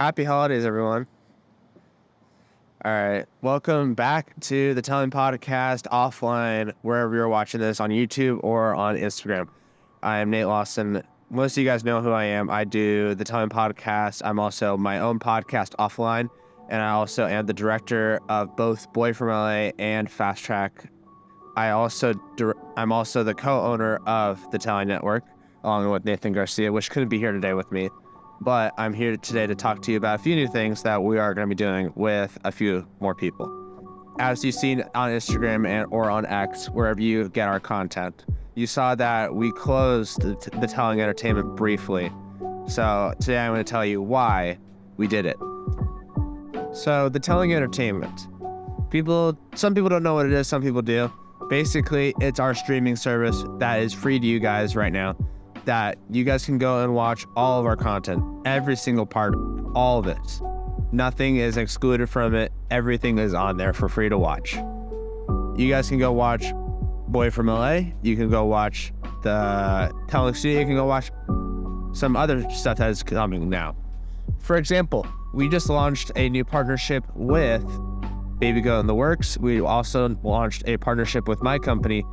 Happy holidays, everyone. All right. Welcome back to the Telling Podcast offline, wherever you're watching this, on YouTube or on Instagram. I am Nate Lawson. Most of you guys know who I am. I do the Telling Podcast. I'm also my own podcast offline, and I also am the director of both Boy from LA and Fast Track. I'm also the co-owner of the Telling Network, along with Nathan Garcia, which couldn't be here today with me. But I'm here today to talk to you about a few new things that we are going to be doing with a few more people. As you've seen on Instagram or on X, wherever you get our content, you saw that we closed the Telling Entertainment briefly. So today I'm going to tell you why we did it. So the Telling Entertainment. Some people don't know what it is, some people do. Basically, it's our streaming service that is free to you guys right now, that you guys can go and watch all of our content, every single part, all of it. Nothing is excluded from it. Everything is on there for free to watch. You guys can go watch Boy from LA. You can go watch the Telling Studio. You can go watch some other stuff that is coming now. For example, we just launched a new partnership with Baby Go in the Works. We also launched a partnership with my company,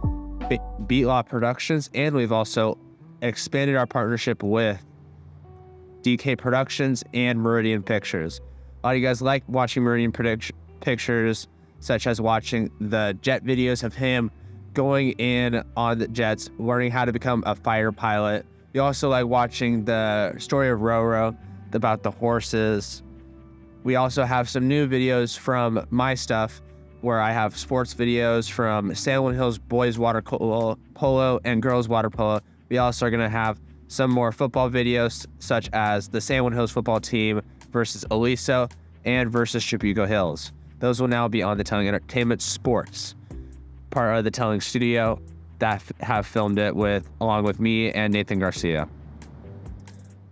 Beat Law Productions, and we've also expanded our partnership with DK Productions and Meridian Pictures. A lot of you guys like watching Meridian Pictures, such as watching the jet videos of him going in on the jets, learning how to become a fighter pilot. You also like watching the story of Roro, about the horses. We also have some new videos from my stuff, where I have sports videos from Salmon Hills boys water polo and girls water polo. We also are going to have some more football videos, such as the Salmon Hills football team versus Aliso and versus Chibuco Hills. Those will now be on the Telling Entertainment Sports, part of the Telling Studio that have filmed it along with me and Nathan Garcia.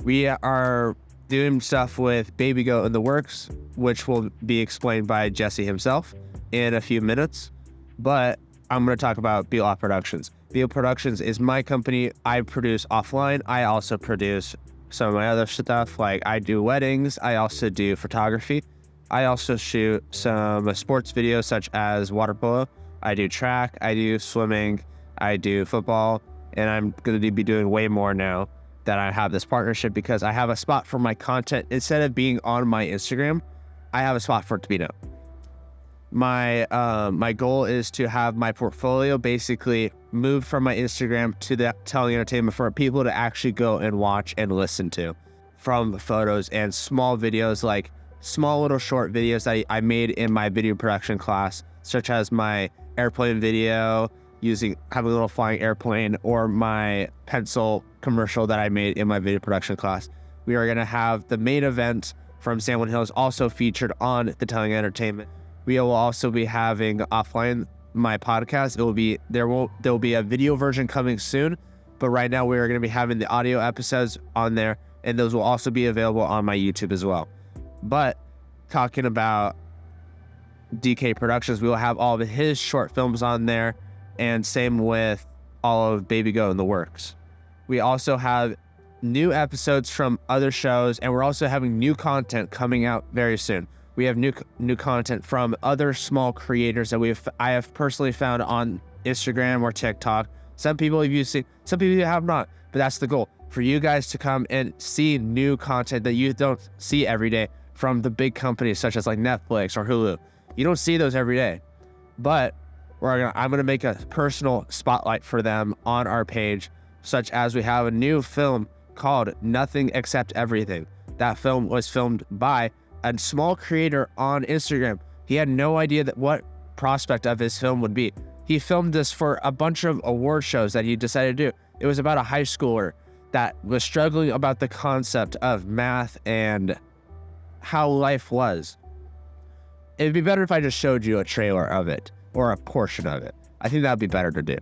We are doing stuff with Baby Go in the Works, which will be explained by Jesse himself in a few minutes. But I'm going to talk about Beat Law Productions. Beat Law Productions is my company. I produce offline. I also produce some of my other stuff, like I do weddings. I also do photography. I also shoot some sports videos, such as water polo. I do track. I do swimming. I do football. And I'm going to be doing way more now that I have this partnership, because I have a spot for my content. Instead of being on my Instagram, I have a spot for it to be known. My goal is to have my portfolio basically moved from my Instagram to the Telling Entertainment for people to actually go and watch and listen to, from photos and small videos, like small little short videos that I made in my video production class, such as my airplane video having a little flying airplane, or my pencil commercial that I made in my video production class. We are going to have the main event from Salmon Hills also featured on the Telling Entertainment. We will also be having offline my podcast. There will be a video version coming soon, but right now we are going to be having the audio episodes on there, and those will also be available on my YouTube as well. But talking about DK Productions, we will have all of his short films on there, and same with all of Baby Go in the Works. We also have new episodes from other shows, and we're also having new content coming out very soon. We have new content from other small creators that I have personally found on Instagram or TikTok. Some people have used it, some people have not, but that's the goal, for you guys to come and see new content that you don't see every day from the big companies such as like Netflix or Hulu. You don't see those every day, but I'm gonna make a personal spotlight for them on our page, such as we have a new film called Nothing Except Everything. That film was filmed by a small creator on Instagram. He had no idea what prospect of his film would be. He filmed this for a bunch of award shows that he decided to do. It was about a high schooler that was struggling about the concept of math and how life was. It'd be better if I just showed you a trailer of it, or a portion of it. I think that'd be better to do.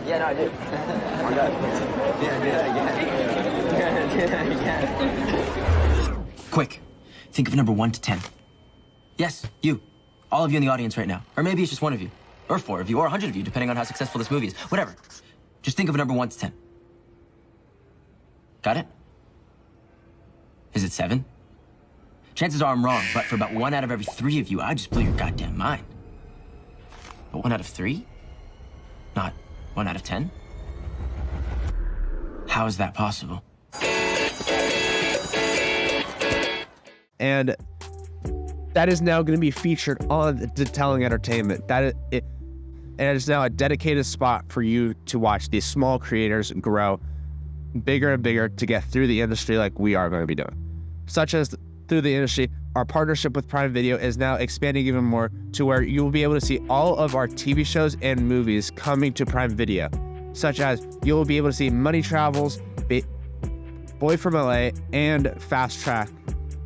Yeah, no, I do. Oh my God. Yeah, do that again. Quick, think of a number 1 to 10. Yes, you. All of you in the audience right now. Or maybe it's just one of you. Or 4 of you, or 100 of you, depending on how successful this movie is. Whatever. Just think of a number 1 to 10. Got it? Is it 7? Chances are I'm wrong, but for about 1 out of every 3 of you, I just blew your goddamn mind. But 1 out of 3? Not 1 out of 10? How is that possible? And that is now going to be featured on the Telling Entertainment. And it is now a dedicated spot for you to watch these small creators grow bigger and bigger to get through the industry like we are going to be doing. Such as through the industry, our partnership with Prime Video is now expanding even more to where you will be able to see all of our TV shows and movies coming to Prime Video, such as you will be able to see Money Travels, Boy from LA, and Fast Track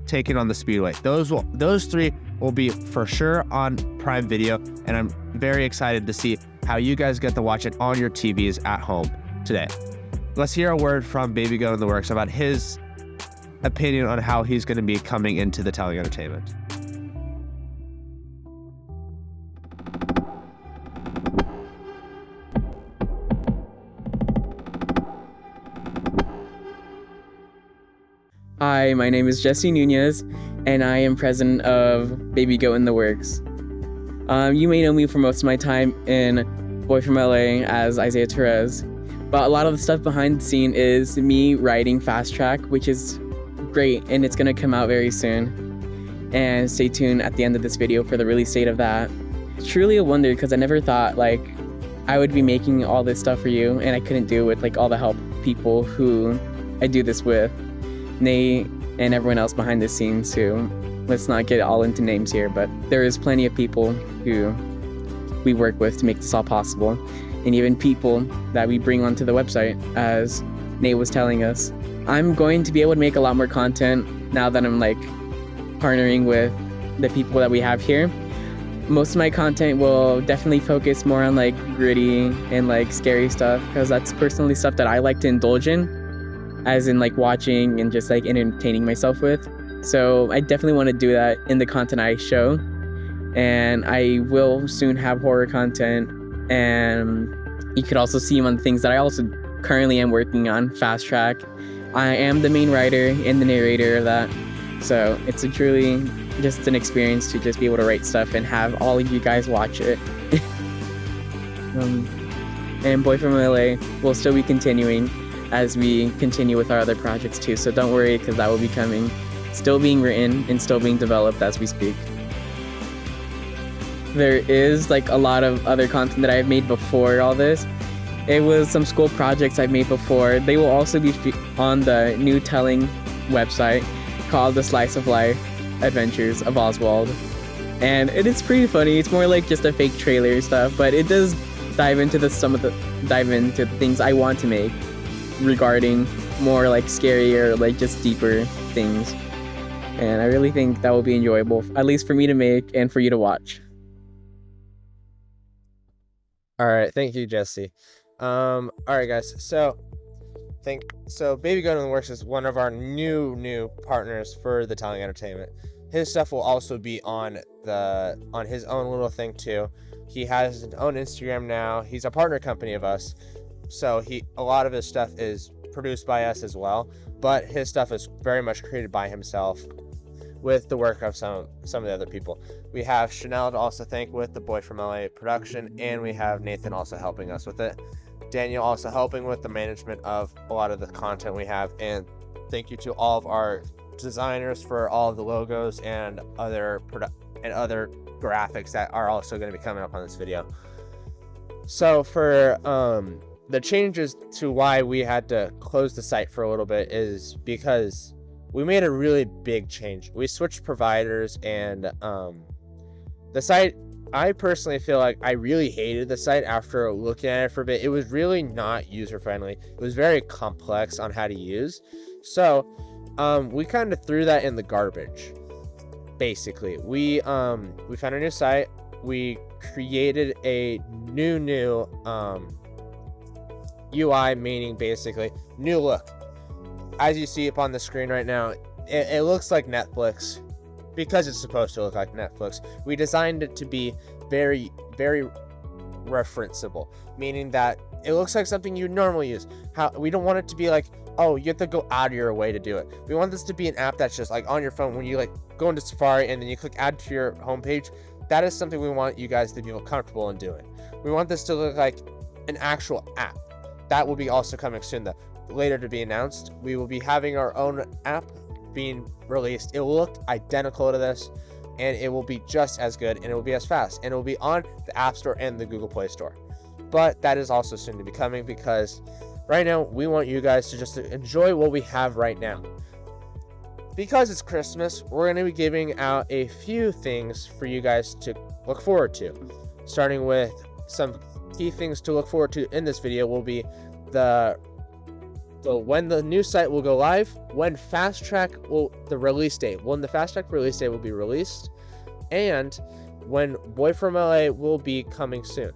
taken on the Speedway. Those 3 will be for sure on Prime Video, and I'm very excited to see how you guys get to watch it on your TVs at home today. Let's hear a word from Baby Go in the Works about his opinion on how he's going to be coming into the Telling Entertainment. Hi, my name is Jesse Nunez, and I am president of Baby Goat in the Works. You may know me for most of my time in Boy from LA as Isaiah Torres, but a lot of the stuff behind the scene is me writing Fast Track, which is great, and it's going to come out very soon. And stay tuned at the end of this video for the release date of that. It's truly a wonder because I never thought I would be making all this stuff for you, and I couldn't do it with all the help people who I do this with. Nate and everyone else behind the scenes too. Let's not get all into names here, but there is plenty of people who we work with to make this all possible, and even people that we bring onto the website, as Nate was telling us. I'm going to be able to make a lot more content now that I'm partnering with the people that we have here. Most of my content will definitely focus more on gritty and scary stuff, because that's personally stuff that I like to indulge in, as in watching and just entertaining myself with. So I definitely want to do that in the content I show, and I will soon have horror content, and you could also see them on the things that I also currently am working on. Fast Track, I am the main writer and the narrator of that, so it's truly just an experience to just be able to write stuff and have all of you guys watch it. And Boy from LA will still be continuing as we continue with our other projects too, so don't worry, because that will be coming, still being written and still being developed as we speak. There is a lot of other content that I've made before all this. It was some school projects I've made before. They will also be on the new Telling website called The Slice of Life Adventures of Oswald, and it is pretty funny. It's more just a fake trailer stuff, but it does dive into the things I want to make regarding more scarier, just deeper things. And I really think that will be enjoyable, at least for me to make and for you to watch. All right, thank you, Jesse. All right, guys. So Baby Go in the Works is one of our new partners for the Telling Entertainment. His stuff will also be on his own little thing too. He has his own Instagram now. He's a partner company of us, so a lot of his stuff is produced by us as well. But his stuff is very much created by himself, with the work of some of the other people. We have Chanel to also thank with the Boy from LA production, and we have Nathan also helping us with it. Daniel also helping with the management of a lot of the content we have. And thank you to all of our designers for all of the logos and other graphics that are also going to be coming up on this video. So for the changes to why we had to close the site for a little bit is because we made a really big change. We switched providers, and the site, I personally feel like I really hated the site after looking at it for a bit. It was really not user-friendly. It was very complex on how to use. So we kind of threw that in the garbage, basically. We found a new site. We created a new UI, meaning basically new look. As you see up on the screen right now, it looks like Netflix, because it's supposed to look like Netflix. We designed it to be very, very referenceable, meaning that it looks like something you normally use. We don't want it to be like, oh, you have to go out of your way to do it. We want this to be an app that's just like on your phone when you like go into Safari and then you click add to your homepage. That is something we want you guys to feel comfortable in doing. We want this to look like an actual app. That will be also coming soon, though. Later to be announced. We will be having our own app being released. It will look identical to this, and it will be just as good, and it will be as fast, and it will be on the App Store and the Google Play Store. But that is also soon to be coming, because right now we want you guys to just enjoy what we have right now. Because it's Christmas, we're going to be giving out a few things for you guys to look forward to. Starting with some key things to look forward to in this video will be when the new site will go live, when the release date will be released, and when Boy from LA will be coming soon.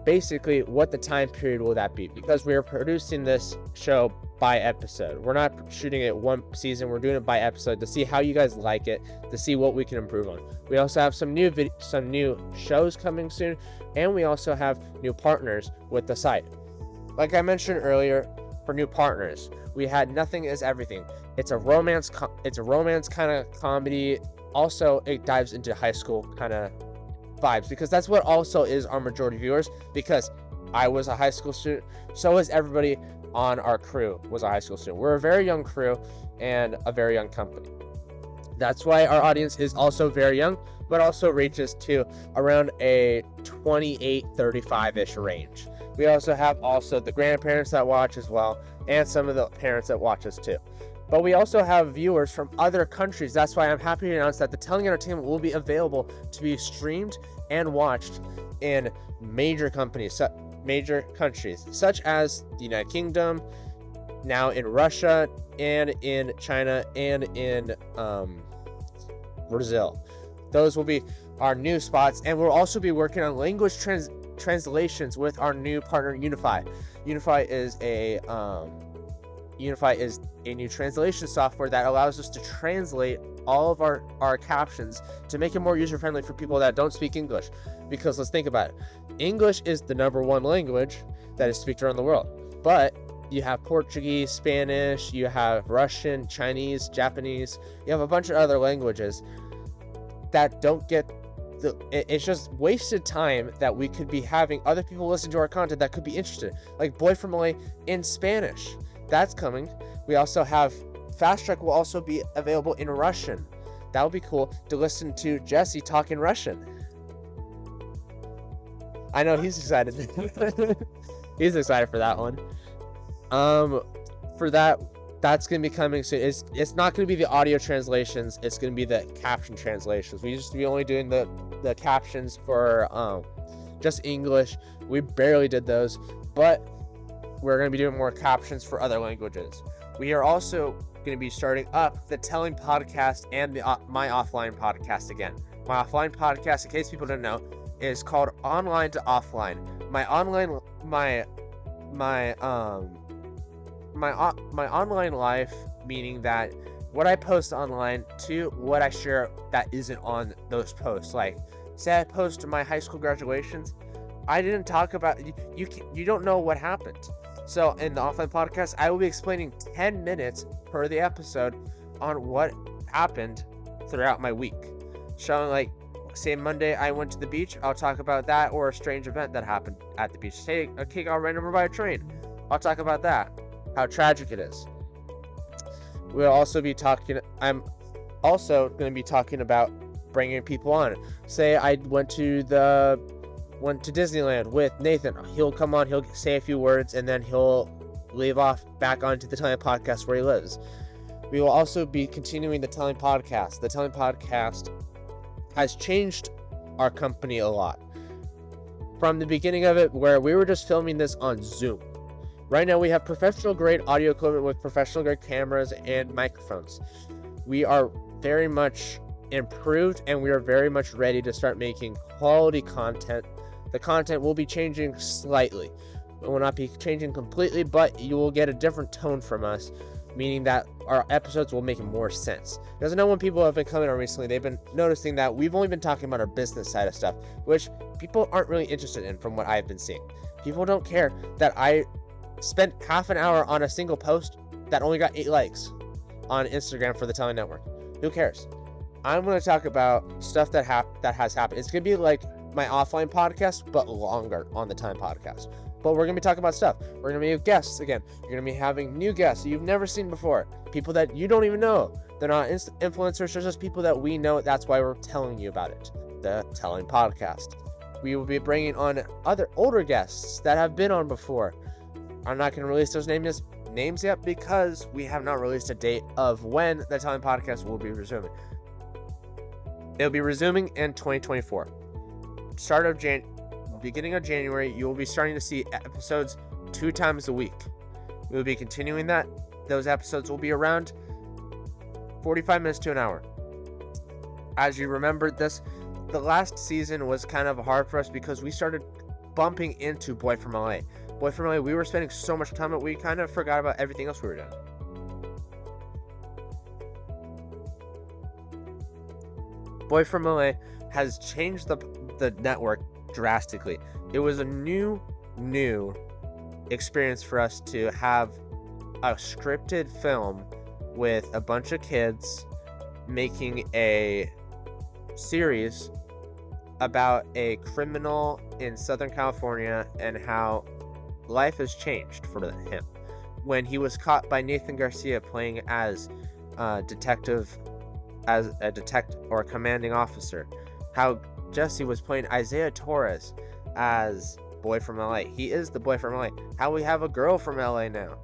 Basically, what the time period will that be? Because we are producing this show by episode. We're not shooting it one season. We're doing it by episode to see how you guys like it, to see what we can improve on. We also have some new shows coming soon, and we also have new partners with the site. Like I mentioned earlier, for new partners, we had Nothing Is Everything. It's a romance kind of comedy. Also, it dives into high school kind of vibes, because that's what also is our majority viewers, because I was a high school student, so is everybody on our crew was a high school student. We're a very young crew and a very young company. That's why our audience is also very young, but also reaches to around a 28-35-ish range. We also have the grandparents that watch as well, and some of the parents that watch us too. But we also have viewers from other countries. That's why I'm happy to announce that the Telling Entertainment will be available to be streamed and watched in major countries, such as the United Kingdom, now in Russia, and in China, and in Brazil. Those will be our new spots, and we'll also be working on language translations with our new partner, Unify. Unify is a new translation software that allows us to translate all of our captions to make it more user-friendly for people that don't speak English. Because let's think about it. English is the #1 language that is spoken around the world. But you have Portuguese, Spanish, you have Russian, Chinese, Japanese. You have a bunch of other languages that don't get it's just wasted time that we could be having other people listen to our content that could be interested. Like Boy from LA in Spanish. That's coming. We also have Fast Track will also be available in Russian. That would be cool to listen to Jesse talk in Russian. I know he's excited. He's excited for that one. For that's gonna be coming soon. It's not gonna be the audio translations. It's gonna be the caption translations. We used to be only doing the captions for just English. We barely did those, but we're gonna be doing more captions for other languages. We are also gonna be starting up the Telling podcast and the My Offline podcast again. My Offline podcast, in case people don't know, is called Online to Offline. My online life, meaning that what I post online to what I share that isn't on those posts. Like, say I post my high school graduations, I didn't talk about you don't know what happened. So in the Offline podcast, I will be explaining 10 minutes per the episode on what happened throughout my week, showing, like, say Monday I went to the beach, I'll talk about that, or a strange event that happened at the beach. Say a kid got ran over by a train, I'll talk about that, how tragic it is. I'm also going to be talking about bringing people on. Say I went to Disneyland with Nathan. He'll come on, he'll say a few words, and then he'll leave off back onto the Telling podcast where he lives. We will also be continuing the Telling podcast. The Telling podcast has changed our company a lot. From the beginning of it, where we were just filming this on Zoom. Right now we have professional grade audio equipment with professional grade cameras and microphones. We are very much improved, and we are very much ready to start making quality content. The content will be changing slightly. It will not be changing completely, but you will get a different tone from us. meaning that our episodes will make more sense. Because I know when people have been coming on recently, they've been noticing that we've only been talking about our business side of stuff, which people aren't really interested in from what I've been seeing. People don't care that I spent half an hour on a single post that only got 8 likes on Instagram for the Telling Network. Who cares? I'm going to talk about stuff that has happened. It's going to be like my offline podcast, but longer on the Time podcast. But we're going to be talking about stuff. We're going to be with guests again. You're going to be having new guests you've never seen before. People that you don't even know. They're not influencers. They're just people that we know. That's why we're telling you about it. The Telling podcast. We will be bringing on other older guests that have been on before. I'm not going to release those names yet because we have not released a date of when the Telling podcast will be resuming. It'll be resuming in 2024. Beginning of January, you will be starting to see episodes 2 times a week. We will be continuing that. Those episodes will be around 45 minutes to an hour. As you remember, the last season was kind of hard for us because we started bumping into Boy from LA. Boy from LA, we were spending so much time that we kind of forgot about everything else we were doing. Boy from LA has changed the network drastically. It was a new experience for us to have a scripted film with a bunch of kids making a series about a criminal in Southern California and how life has changed for him when he was caught by Nathan Garcia playing as a detective or a commanding officer, how Jesse was playing Isaiah Torres as Boy from LA. He is the Boy from LA. How we have a girl from LA now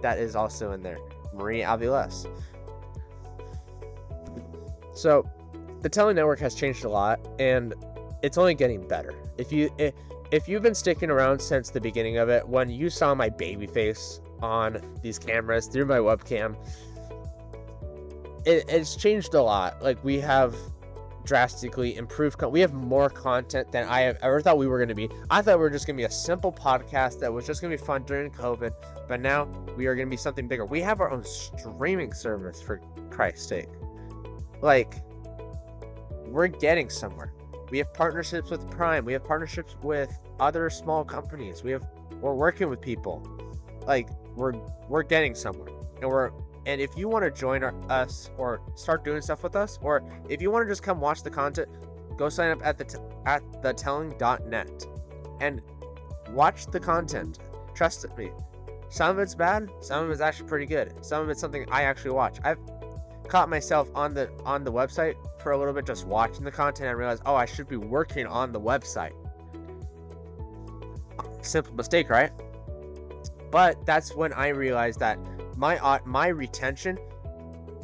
that is also in there, Marie Aviles. So the Telling Network has changed a lot, and it's only getting better. If you've been sticking around since the beginning of it, when you saw my baby face on these cameras through my webcam, it's changed a lot. Like, we have drastically improved. We have more content than I have ever thought we were going to be. I thought we were just going to be a simple podcast that was just going to be fun during COVID, but now we are going to be something bigger. We have our own streaming service, for Christ's sake. Like, we're getting somewhere. We have partnerships with Prime. We have partnerships with other small companies. We're working with people. Like, we're getting somewhere, and if you want to join us or start doing stuff with us, or if you want to just come watch the content, go sign up at thetelling.net and watch the content. Trust me. Some of it's bad, some of it's actually pretty good. Some of it's something I actually watch. I've caught myself on the website for a little bit just watching the content and realized, I should be working on the website. Simple mistake, right? But that's when I realized that my retention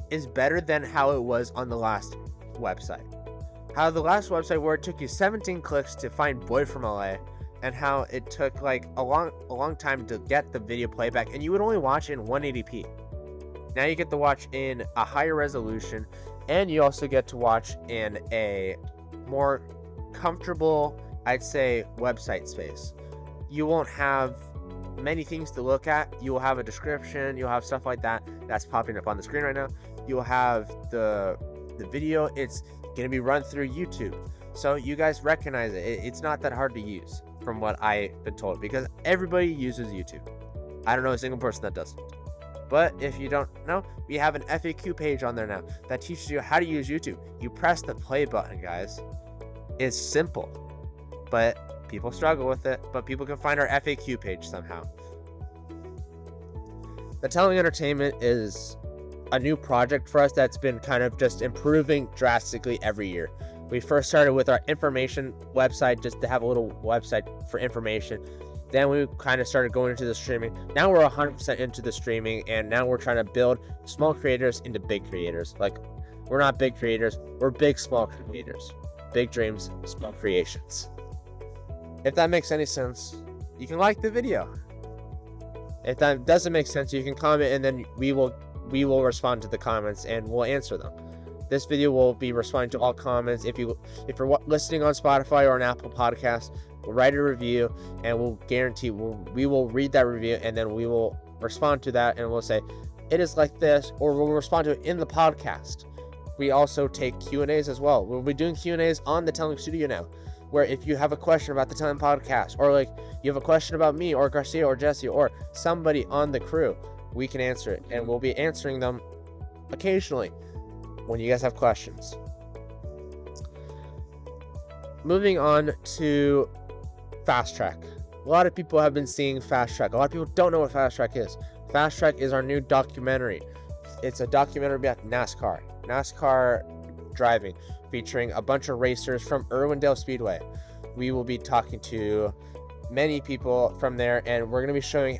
is better than how it was on the last website. How the last website, where it took you 17 clicks to find Boy from LA, and how it took like a long time to get the video playback, and you would only watch in 180p. Now you get to watch in a higher resolution, and you also get to watch in a more comfortable, I'd say, website space. You won't have many things to look at. You will have a description, you'll have stuff like that that's popping up on the screen right now. You'll have the video. It's going to be run through YouTube, so you guys recognize it. It's not that hard to use from what I've been told, because everybody uses YouTube. I don't know a single person that doesn't. But if you don't know, we have an FAQ page on there now that teaches you how to use YouTube. You press the play button, guys. It's simple, but people struggle with it, but people can find our FAQ page somehow. The Telling Entertainment is a new project for us that's been kind of just improving drastically every year. We first started with our information website, just to have a little website for information. Then we kind of started going into the streaming. Now we're 100% into the streaming, and now we're trying to build small creators into big creators. Like, we're not big creators, we're big small creators. Big dreams, small creations. If that makes any sense, you can like the video. If that doesn't make sense, you can comment, and then we will respond to the comments and we'll answer them. This video will be responding to all comments. If you're listening on Spotify or an Apple podcast, we'll write a review, and we'll guarantee we will read that review, and then we will respond to that, and we'll say, it is like this, or we'll respond to it in the podcast. We also take Q&As as well. We'll be doing Q&As on the Telling Studio now, where if you have a question about the Telling podcast, or like you have a question about me or Garcia or Jesse or somebody on the crew, we can answer it, and we'll be answering them occasionally when you guys have questions. Moving on to Fast Track. A lot of people have been seeing Fast Track. A lot of people don't know what Fast Track is. Fast Track is our new documentary. It's a documentary about NASCAR driving, featuring a bunch of racers from Irwindale Speedway. We will be talking to many people from there, and we're going to be showing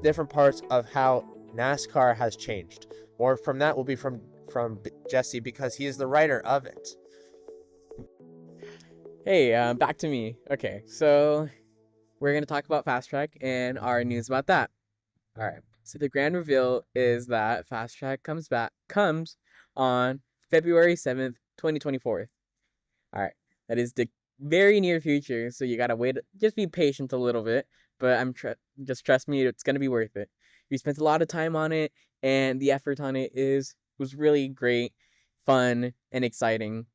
different parts of how NASCAR has changed. More from that will be from Jesse, because he is the writer of it. Hey, back to me. Okay, so we're going to talk about Fast Track and our news about that. All right. So the grand reveal is that Fast Track comes on February 7th, 2024. All right. That is the very near future, so you got to wait. Just be patient a little bit, but just trust me, it's going to be worth it. We spent a lot of time on it, and the effort on it was really great, fun, and exciting.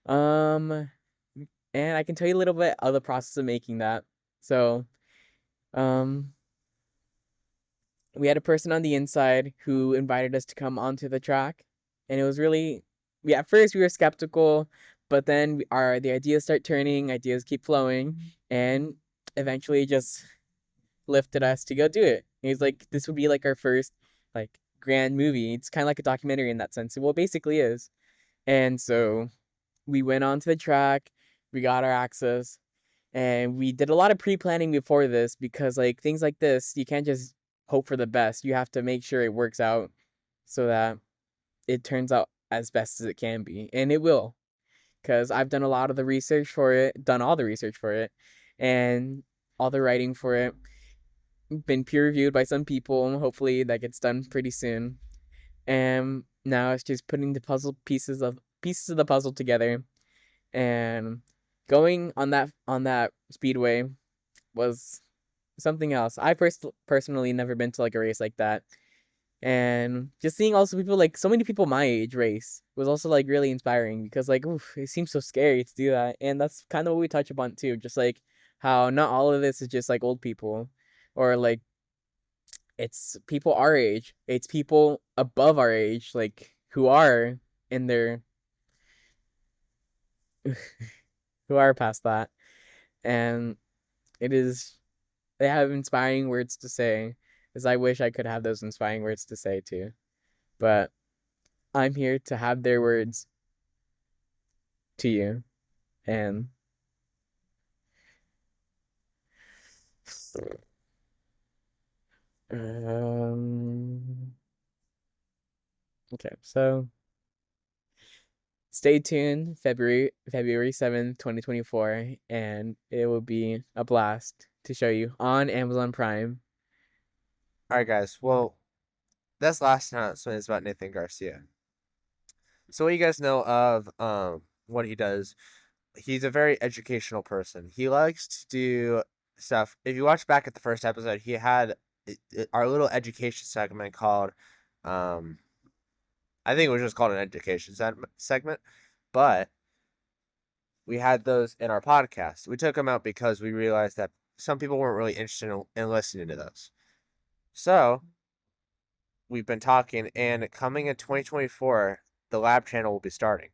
And I can tell you a little bit of the process of making that. So, we had a person on the inside who invited us to come onto the track, and it was really, at first we were skeptical, but then the ideas start turning, ideas keep flowing, and eventually just lifted us to go do it. And he's like, this would be like our first like grand movie. It's kind of like a documentary in that sense. Well, it basically is. And so we went onto the track, we got our access, and we did a lot of pre-planning before this, because like things like this, you can't just hope for the best. You have to make sure it works out so that it turns out as best as it can be, and it will, because I've done all the research for it, and all the writing for it, been peer reviewed by some people, and hopefully that gets done pretty soon. And now it's just putting the pieces of the puzzle together, and going on that speedway was something else. I personally never been to like a race like that, and just seeing also people, like so many people my age race, was also like really inspiring, because like, oof, it seems so scary to do that. And that's kind of what we touch upon too, just like how not all of this is just like old people, or like it's people our age, it's people above our age, like who are in their who are past that, and they have inspiring words to say, as I wish I could have those inspiring words to say too, but I'm here to have their words to you. And okay, so stay tuned, February 7th, 2024, and it will be a blast to show you on Amazon Prime. All right, guys. Well, this last announcement is about Nathan Garcia. So what you guys know of what he does, he's a very educational person. He likes to do stuff. If you watch back at the first episode, he had our little education segment called, I think it was just called an education segment, but we had those in our podcast. We took them out because we realized that some people weren't really interested in listening to those. So we've been talking, and coming in 2024, the Lab channel will be starting.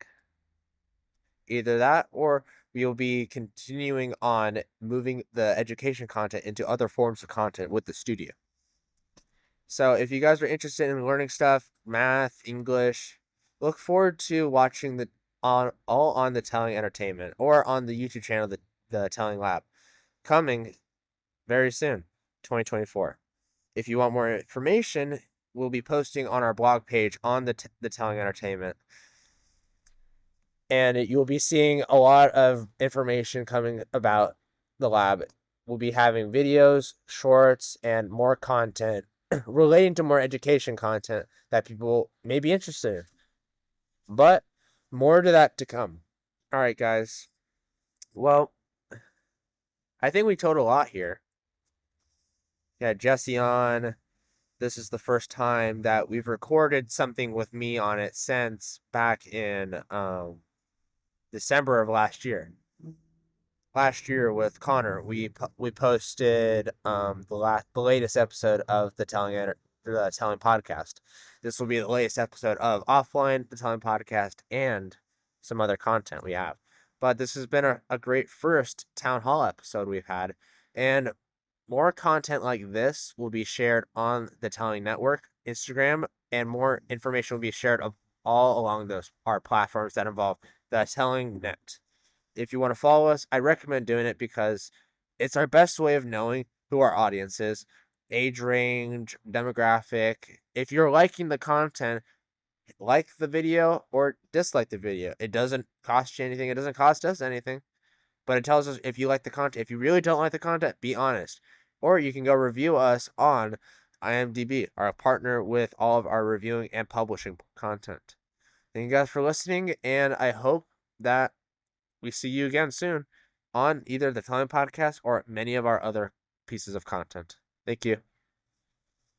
Either that, or we will be continuing on moving the education content into other forms of content with the studio. So if you guys are interested in learning stuff, math, English, look forward to watching all on the Telling Entertainment, or on the YouTube channel, the Telling Lab, coming very soon, 2024. If you want more information, we'll be posting on our blog page on the Telling Entertainment. And you'll be seeing a lot of information coming about the lab. We'll be having videos, shorts, and more content relating to more education content that people may be interested in. But more to that to come. All right, guys. Well, I think we told a lot here. Yeah, Jesse on. this is the first time that we've recorded something with me on it since back in December of last year. Last year with Connor, we posted the latest episode of the Telling podcast. This will be the latest episode of Offline, the Telling podcast, and some other content we have. But this has been a great first Town Hall episode we've had, and more content like this will be shared on the Telling Network, Instagram, and more information will be shared all along our platforms that involve the Telling Net. If you want to follow us, I recommend doing it because it's our best way of knowing who our audience is, age range, demographic. If you're liking the content, like the video or dislike the video. It doesn't cost you anything. It doesn't cost us anything. But it tells us if you like the content. If you really don't like the content, be honest. Or you can go review us on IMDb, our partner with all of our reviewing and publishing content. Thank you guys for listening, and I hope that we see you again soon on either the Telling Podcast or many of our other pieces of content. Thank you.